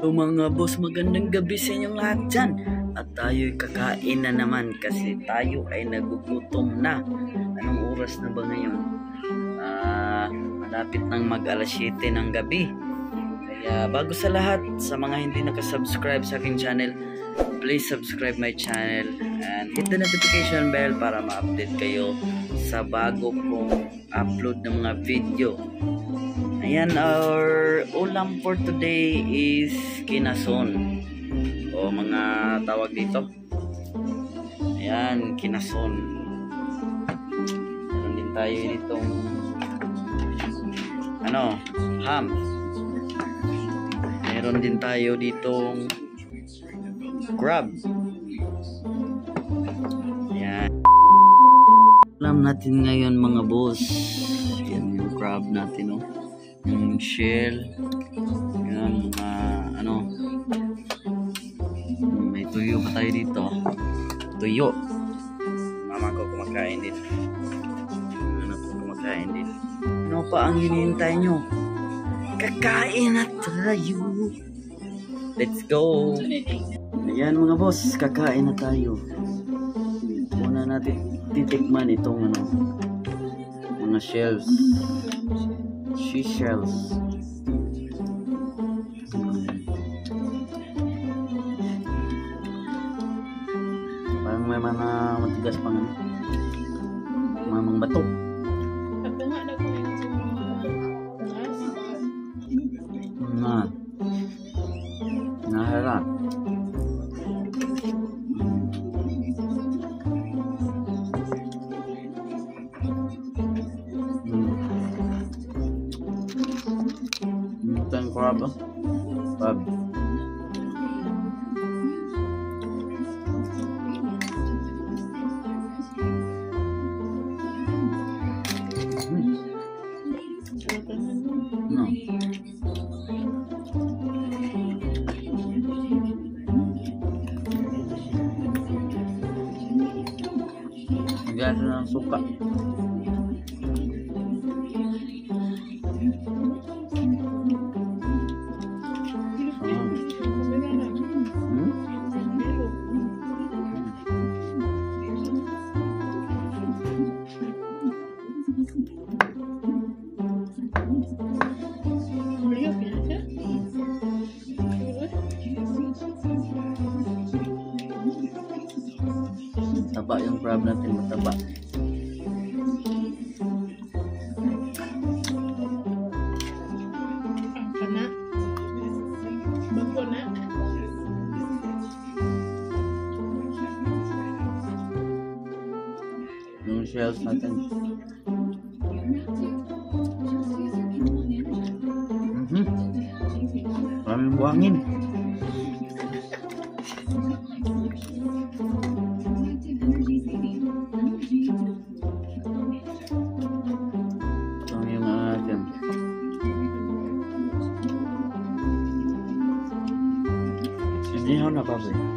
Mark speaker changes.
Speaker 1: So mga boss, magandang gabi sa inyong lahat dyan. At tayo'y kakain na naman kasi tayo ay nagugutom na. Anong oras na ba ngayon? Malapit nang mag alas 7 ng gabi. Kaya bago sa lahat, sa mga hindi nakasubscribe sa aking channel, please subscribe my channel and hit the notification bell para ma-update kayo sa bago kong upload ng mga video. Ayan, our ulam for today is kinason o mga tawag dito. Ayan, kinason. Meron din tayo nitong ham. Meron din tayo ditong crab. Ayan. Ulam natin ngayon mga boss. Ayan yung crab natin, oh. Yung shell. Ayan, may tuyo pa tayo dito. Tuyo. Mama ko kumakain din. Ano ko kumakain din. Ano pa ang hinihintay nyo? Kakain na tayo. Let's go. Ayan mga boss, kakain na tayo. Una natin titikman itong mga shells. Seashells. Parang may mga matigas pang mga bato. Naharap. Crab. No. Gano'n ng suka. Mataba yung crab natin, mataba. Yung shells natin. Maraming buhangin. Ito yung atin. Sinihaw na pa ba?